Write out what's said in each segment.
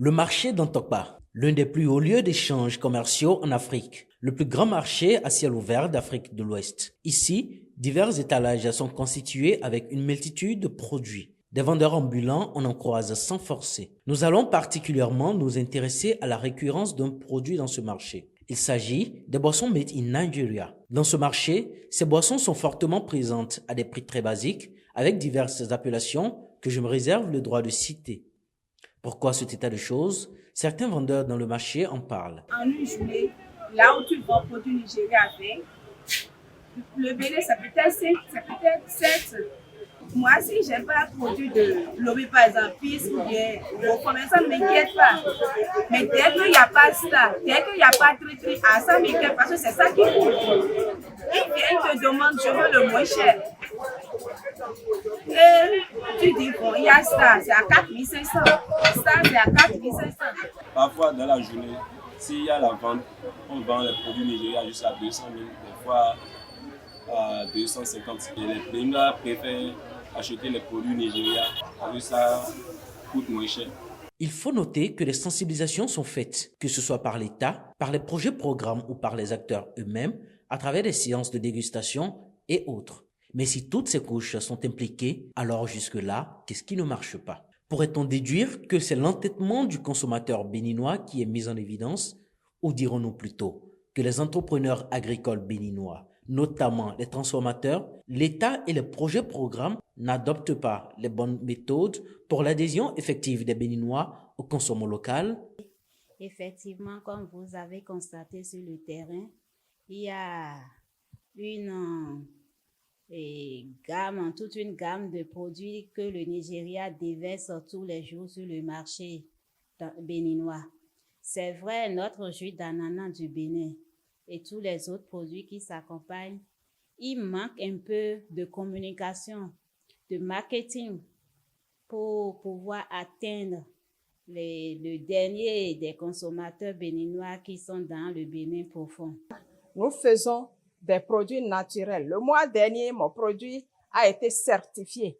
Le marché d'Antokpa, l'un des plus hauts lieux d'échanges commerciaux en Afrique, le plus grand marché à ciel ouvert d'Afrique de l'Ouest. Ici, divers étalages sont constitués avec une multitude de produits. Des vendeurs ambulants, on en croise sans forcer. Nous allons particulièrement nous intéresser à la récurrence d'un produit dans ce marché. Il s'agit des boissons made in Nigeria. Dans ce marché, ces boissons sont fortement présentes à des prix très basiques, avec diverses appellations que je me réserve le droit de citer. Pourquoi cet état de choses? Certains vendeurs dans le marché en parlent. En une journée, là où tu vends produit Nigeria avec, le Bénin, c'est peut-être 5, c'est peut-être 7. Moi, si je n'ai pas un produit de lobby, par exemple, pisse ou bien mon commerçant ne m'inquiète pas. Mais dès qu'il n'y a pas ça, dès qu'il n'y a pas tri-tri, ça m'inquiète parce que c'est ça qui coûte. Il vient, il te demande, je veux le moins cher. Et tu dis, bon, il y a ça, c'est à 4500. Ça, c'est à 4500. Parfois, dans la journée, s'il y a la vente, on vend les produits nigériens jusqu'à 200 000, des fois à 250 000. Et les Béninois préfèrent acheter les produits nigériens parce que ça coûte moins cher. Il faut noter que les sensibilisations sont faites, que ce soit par l'État, par les projets programmes ou par les acteurs eux-mêmes, à travers des séances de dégustation et autres. Mais si toutes ces couches sont impliquées, alors jusque-là, qu'est-ce qui ne marche pas? Pourrait-on déduire que c'est l'entêtement du consommateur béninois qui est mis en évidence, ou dirons-nous plutôt que les entrepreneurs agricoles béninois, notamment les transformateurs, l'État et les projets programmes n'adoptent pas les bonnes méthodes pour l'adhésion effective des Béninois au consommation local? Effectivement, comme vous avez constaté sur le terrain, il y a toute une gamme de produits que le Nigeria déverse tous les jours sur le marché béninois. C'est vrai, notre jus d'ananas du Bénin et tous les autres produits qui s'accompagnent, il manque un peu de communication, de marketing pour pouvoir atteindre le dernier des consommateurs béninois qui sont dans le Bénin profond. Nous faisons des produits naturels. Le mois dernier, mon produit a été certifié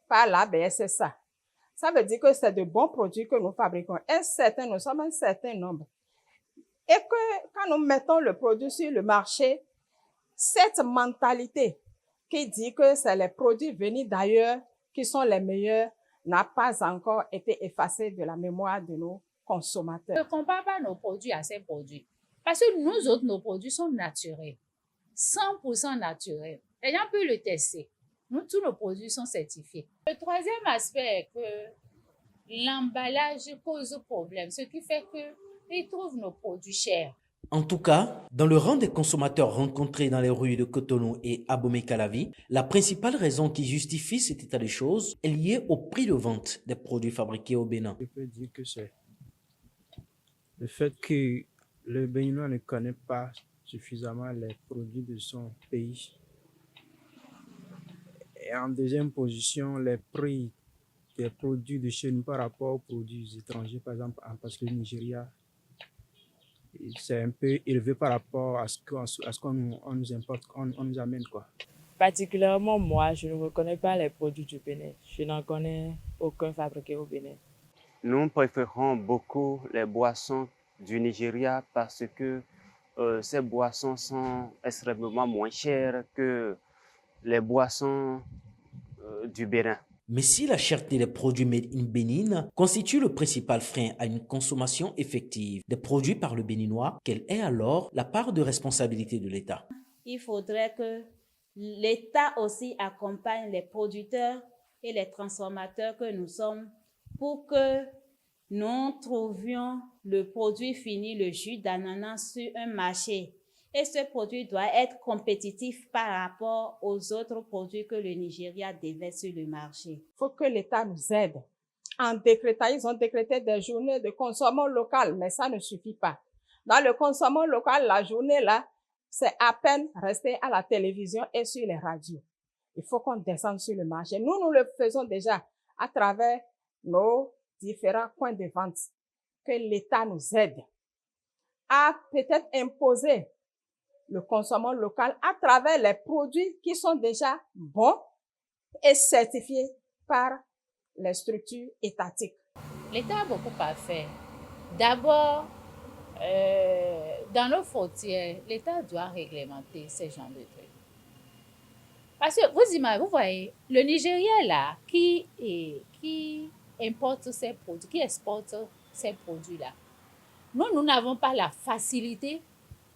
par la BSSA. Ça veut dire que c'est de bons produits que nous fabriquons. Nous sommes un certain nombre. Et que quand nous mettons le produit sur le marché, cette mentalité qui dit que c'est les produits venus d'ailleurs qui sont les meilleurs n'a pas encore été effacée de la mémoire de nos consommateurs. Ne compare pas nos produits à ces produits. Parce que nous autres, nos produits sont naturels. 100% naturels. Les gens peuvent le tester. Nous, tous nos produits sont certifiés. Le troisième aspect est que l'emballage cause problème, ce qui fait qu'ils trouvent nos produits chers. En tout cas, dans le rang des consommateurs rencontrés dans les rues de Cotonou et Abomey-Calavi, la principale raison qui justifie cet état de choses est liée au prix de vente des produits fabriqués au Bénin. Je peux dire que c'est le fait que le Béninois ne connaît pas suffisamment les produits de son pays. Et en deuxième position, les prix des produits de chez nous par rapport aux produits étrangers, par exemple, parce que le Nigeria, c'est un peu élevé par rapport à ce qu'on nous importe, on nous amène, quoi. Particulièrement moi, je ne reconnais pas les produits du Bénin. Je n'en connais aucun fabriqué au Bénin. Nous préférons beaucoup les boissons du Nigeria parce que ces boissons sont extrêmement moins chères que les boissons du Bénin. Mais si la cherté des produits made in Bénin constitue le principal frein à une consommation effective des produits par le Béninois, quelle est alors la part de responsabilité de l'État? Il faudrait que l'État aussi accompagne les producteurs et les transformateurs que nous sommes pour que nous trouvions le produit fini, le jus d'ananas, sur un marché. Et ce produit doit être compétitif par rapport aux autres produits que le Nigeria déverse sur le marché. Il faut que l'État nous aide. En décrétant, ils ont décrété des journées de consommation locale, mais ça ne suffit pas. Dans le consommation local, la journée là, c'est à peine rester à la télévision et sur les radios. Il faut qu'on descende sur le marché. Nous le faisons déjà à travers nos différents points de vente. Que l'État nous aide à peut-être imposer le consommation local à travers les produits qui sont déjà bons et certifiés par les structures étatiques. L'État a beaucoup à faire. D'abord, dans nos frontières, l'État doit réglementer ces genres de trucs. Parce que vous voyez, le Nigeria là, qui importe ces produits, qui exporte ces produits-là, nous n'avons pas la facilité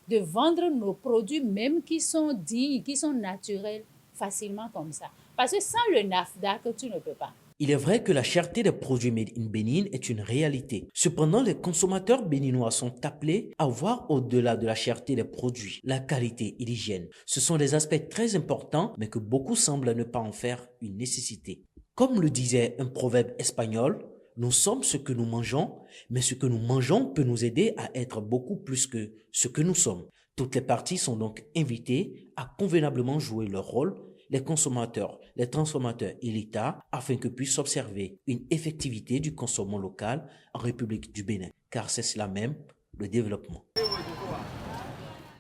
de vendre nos produits, même qui sont dignes, qui sont naturels, facilement comme ça. Parce que sans le NAFDA, tu ne peux pas. Il est vrai que la cherté des produits made in Bénin est une réalité. Cependant, les consommateurs béninois sont appelés à voir au-delà de la cherté des produits, la qualité et l'hygiène. Ce sont des aspects très importants, mais que beaucoup semblent ne pas en faire une nécessité. Comme le disait un proverbe espagnol, nous sommes ce que nous mangeons, mais ce que nous mangeons peut nous aider à être beaucoup plus que ce que nous sommes. Toutes les parties sont donc invitées à convenablement jouer leur rôle, les consommateurs, les transformateurs et l'État, afin que puisse s'observer une effectivité du consommation local en République du Bénin, car c'est cela même le développement.